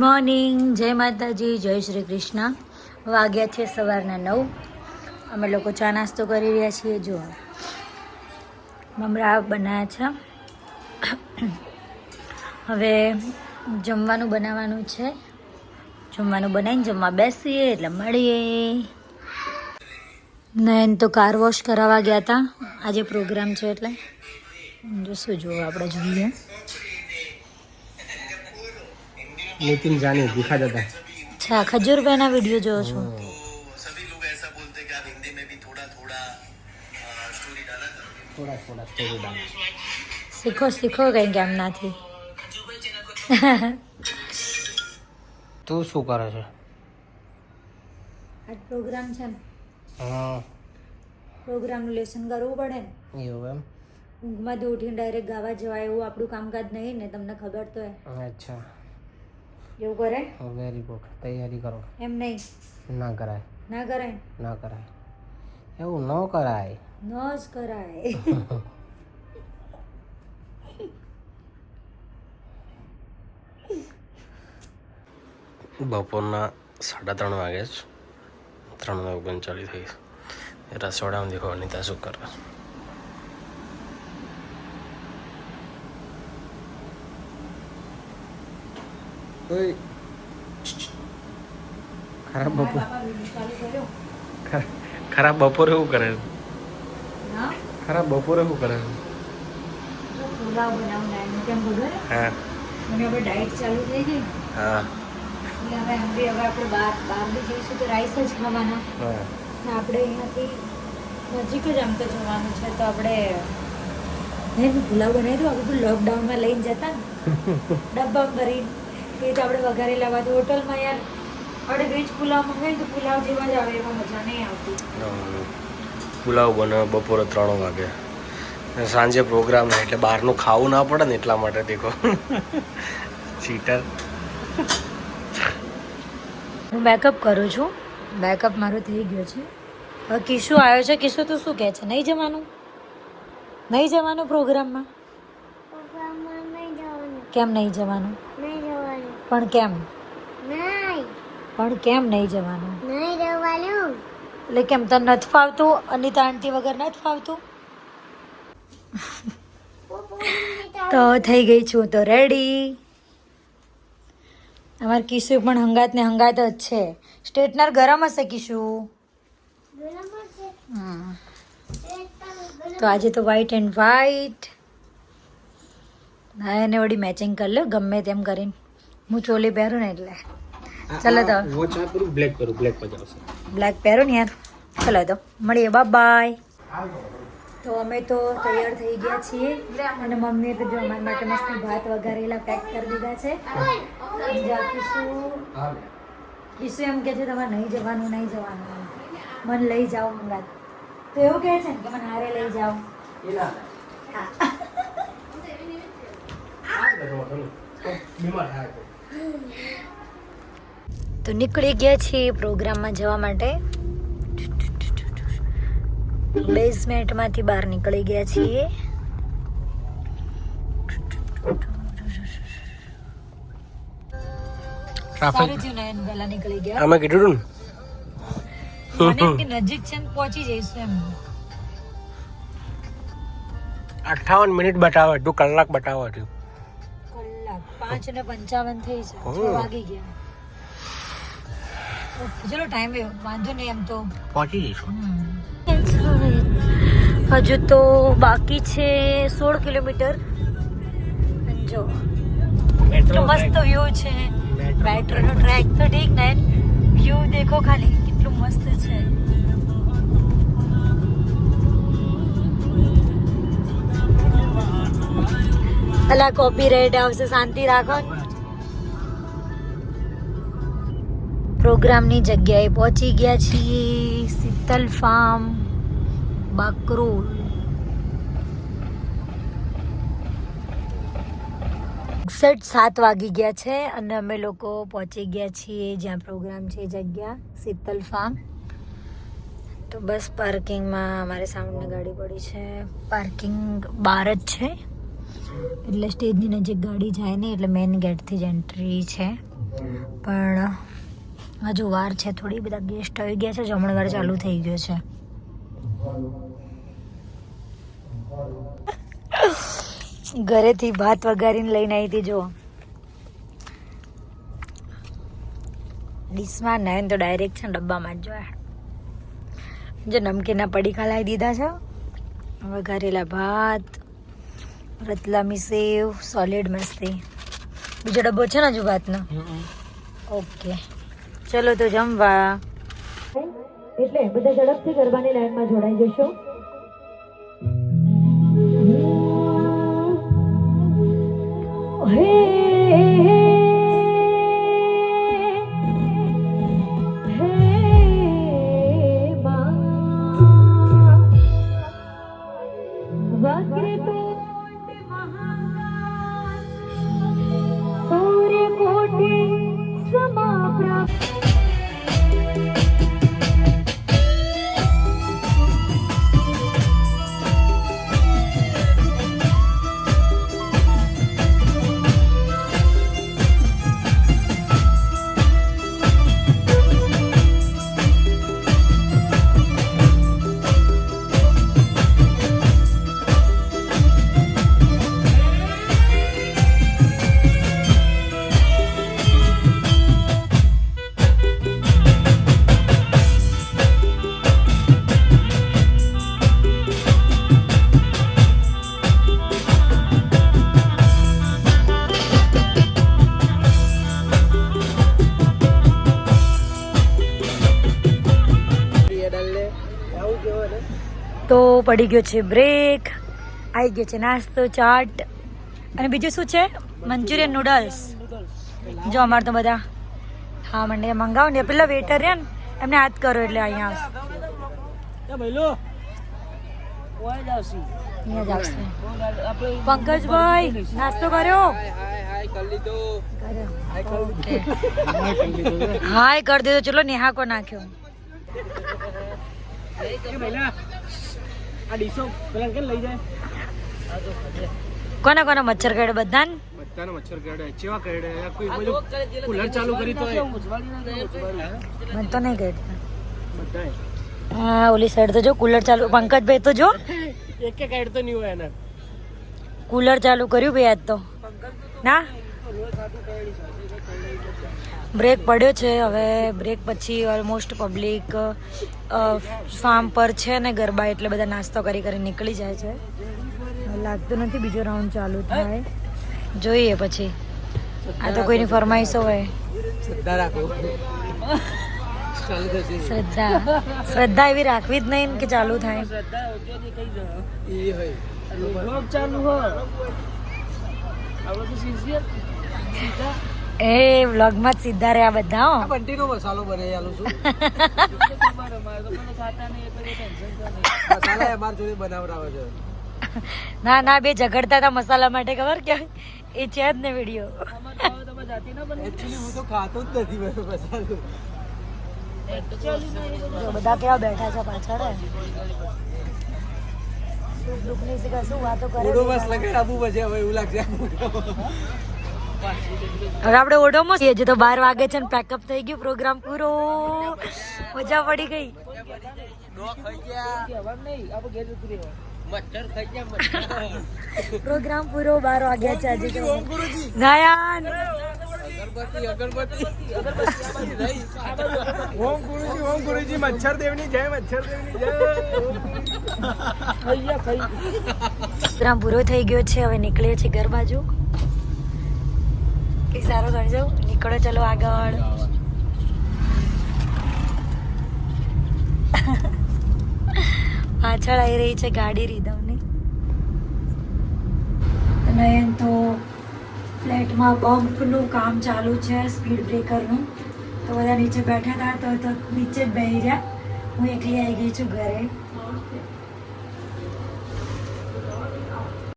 Morning, જય માતાજી, જય શ્રી કૃષ્ણ. વાગ્યા છે સવારના 9. અમે લોકો ચા નાસ્તો કરી રહ્યા છીએ. જો મમરા બનાવ્યા છે. હવે જમવાનું બનાવવાનું છે. જમવાનું બનાવીને જમવા બેસીએ એટલે મળીએ. નયન તો કાર વોશ કરાવવા ગયા હતા. આજે પ્રોગ્રામ છે એટલે શું જોવું આપણે જોઈએ. नितिन जाने दिखा देता है। अच्छा, खजूरભાઈના વિડીયો જોવો છો? सभी लोग ऐसा बोलते हैं कि आप हिंदी में भी थोड़ा थोड़ा स्टोरी डाला करो। थोड़ा थोड़ा स्टोरी डाल। શીખો શીખો કંઈ કેમ નાથી. તું શું કરે છે? આજ પ્રોગ્રામ છે ને, હા, પ્રોગ્રામનું લેસન કરવું પડે ને. એવું એમ? ઊંઘમાંથી ઉઠીને ડાયરેક્ટ ગાવા જવાય એવું આપણું કામકાજ નહીં ને, તમને ખબર તો હે. અચ્છા, એવું કરે? Very good. તૈયારી કરો. એમ નહીં, ના કરાય, ના કરાય, ના કરાય, એવું ન કરાય, ન જ કરાય. બપોરના 3:30 વાગે જ 3:39 થઈ. રસોડામાં દેખો અનિતા શું કરે. ખરાબ બપોર, ખરાબ બપોરે શું કરે? ખરાબ બપોરે શું કરે? પુલાવ બનાવવાનું કેમ ખબર? હા મને હવે ડાયટ ચાલુ થઈ ગઈ હા એટલે હવે આપણે બહાર બી જઈશું તો રાઈસ જ ખાવાના. હા, ને આપણે અહીંયાથી નજીક જ આમ તો જવાનું છે, તો આપણે પુલાવ બનાવી દઉં. આપણે લોકડાઉનમાં લઈને જતા ને ડબ્બામાં ભરીને, એ તો આપણે વઘારેલા ભાત હોટલમાં યાર આપણે વેજ પુલાવ મંગાવી તો પુલાવ જેવા જ આવે, એમાં મજા નહીં આવતી. પુલાવ બને બપોરે 3 વાગે. સાંજે પ્રોગ્રામ ને એટલે બહારનું ખાવું ના પડે ને એટલા માટે દેખો. ચીટર. હું બેકઅપ કરું છું. બેકઅપ મારો થઈ ગયો છે. હવે કિશુ આવ્યો છે. કિશુ તું શું કહે છે? નહીં જવાનું? નહીં જવાનું પ્રોગ્રામમાં? કેમ નહીં જવાનું? પણ કેમ? પણ કેમ નહીં જવાનું? એટલે કેમ તને નથી ફાવતું? અનિતા આંટી વગર નથી ફાવતું? તો થઈ ગઈ છું તો રેડી. અમારે કિશુ પણ હંગાત ને હંગાત જ છે. સ્ટ્રેટનર ગરમ હશે કિશુ. તો આજે તો વ્હાઈટ એન્ડ વ્હાઈટ. હા, એને વળી મેચિંગ કરી લો ગમે તેમ કરીને. હું ચોલી પહેરું ને એટલે. ચલો તો વોચ આ કરું, બ્લેક કરું, બ્લેક પજાવશે. બ્લેક પહેરો ને યાર. ચલો તો મળીએ, બાય. તો અમે તો તૈયાર થઈ ગયા છીએ અને મમ્મીએ તો જો અમારા માટે મસ્ત ભાત વઘારેલા પેક કરી દીધા છે. કિશુ એમ કે છે તમારે નહીં જવાનું, નહીં જવાનું, મને લઈ જાઓ હંગાત. તો એવું કહે છે ને કે મને હારે લઈ જાઓ. તો નીકળી ગયા છીએ પ્રોગ્રામમાં જવા માટે. બેઝમેન્ટમાંથી બહાર નીકળી ગયા છીએ. સારું થયું નયન વહેલા નીકળી ગયા. અમે કીધું મને એમ કે નજીક છે ને પહોંચી જઈશું એમ. 58 મિનિટ બતાવે, તું કલાક બતાવો છું. કલાક 5:55 થઈ છે. 6 વાગી ગયા. ચલો ટાઈમ વાંધો નહીં, એમ તો પહોંચી જઈશું. હજુ તો બાકી છે 16 કિલોમીટર. જો કેટલો મસ્ત વ્યૂ છે. મેટ્રોનો ટ્રેક તો ઠીક ને, વ્યૂ દેખો ખાલી કેટલું મસ્ત છે. અલા કોપીરાઇટ આવશે, શાંતિ રાખો. પ્રોગ્રામની જગ્યાએ પહોંચી ગયા છીએ. શીતલ ફાર્મ, બાકરોલ. એક્ઝેક્ટ 7 વાગી ગયા છે અને અમે લોકો પહોંચી ગયા છીએ જ્યાં પ્રોગ્રામ છે, જગ્યા શીતલ ફાર્મ. તો બસ પાર્કિંગમાં અમારે સાઉન્ડની ગાડી પડી છે. પાર્કિંગ બહાર જ છે એટલે સ્ટેજની નજીક ગાડી જાય નહીં, એટલે મેઇન ગેટથી જ એન્ટ્રી છે. પણ હજુ વાર છે થોડી. બધા ગેસ્ટ આવી ગયા છે, જમણવાર ચાલુ થઈ ગયો છે. ઘરેથી ભાત વઘારીને લઈને આવી હતી. જો ડીશમાં નાય તો ડાયરેક્ટ છે ડબ્બામાં જ જોયા. જો નમકીનના પડીકા લાવી દીધા છે, વઘારેલા ભાત, રતલામી સેવ, સોલિડ મસ્તી. બીજો ડબ્બો છે ને હજુ ભાતનો? ઓકે, ચલો તો જમવા. એટલે બધા ઝડપથી ગરબાની લાઈનમાં જોડાઈ જશો. તો પડી ગયો છે બ્રેક, આવી ગયો છે નાસ્તો, ચાટ અને બીજું શું છે? Manchurian noodles. જો અમારે તો બધા હા મંડે મંગાવો ને. પેલા વેટર રહ્યા ને એમને હાથ કરો એટલે અહીંયા આવશે. અહીંયા જ આવશે. પંકજભાઈ નાસ્તો કર્યો? હાય કરી દીધો. ચલો નેહાકો નાખ્યો. કોને કોને મચ્છર કરડે? બધાને મચ્છર કરડે. ચેવા કરડે? કોઈ બધું કુલર ચાલુ કરી તો મને તો નહીં કરડે. હા ઓલી સાઈડ તો જો કુલર ચાલુ. પંકજભાઈ તો જો એક કાઢ તો નહીં હોય એના. કુલર ચાલુ કર્યું ભાઈ આજ તો. ના બ્રેક પડ્યો છે. હવે બ્રેક પછી ઓલમોસ્ટ પબ્લિક ફાર્મ પર છે ને ગરબા, એટલે બધા નાસ્તો કરી કરી નીકળી જાય છે. લાગતું નથી બીજો રાઉન્ડ ચાલુ થાય. જોઈએ પછી. આ તો કોઈની ફરમાઈશો હોય. શ્રદ્ધા એવી રાખવી જ નહીં કે ચાલુ થાય. એ વ્લોગમાં જ સીધા રહ્યા બધા. બંટીનો મસાલો બનાવી આલું છું. મસાલા અમાર જોડે બનાવડાવે છે. ના ના, બે ઝઘડતા હતા મસાલા માટે. ખબર કે એ છે જ ને વિડીયો. હું તો ખાતો જ નથી મસાલો. બધા કેવા બેઠા છે પાછળ. દુઃખની શું વાતો કરે. બસ લગાડ આપવું પછી હવે એવું લાગશે. હવે આપણે ઓઢોમાં છીએ. હજી તો 12 વાગે છે ને પેકઅપ થઈ ગયું. પ્રોગ્રામ પૂરો. મજા પડી ગઈ. પ્રોગ્રામ પૂરો. 12 વાગ્યા છે હજી તો. નાયાન ઓમ ગુરુજી મચ્છર દેવની જય. મચ્છર દેવની જય. પ્રોગ્રામ પૂરો થઈ ગયો છે. હવે નીકળીએ છીએ ઘર બાજુ. એ સારો ગણજો. નીકળો ચલો આગળ. પાછળ આવી રહી છે ગાડી રીધમની. નયન તો ફ્લેટમાં બમ્પનું કામ ચાલુ છે, સ્પીડ બ્રેકરનું. તો બધા નીચે બેઠા હતા તો નીચે જ બેસી રહ્યા. હું એકલી આવી ગઈ છું ઘરે.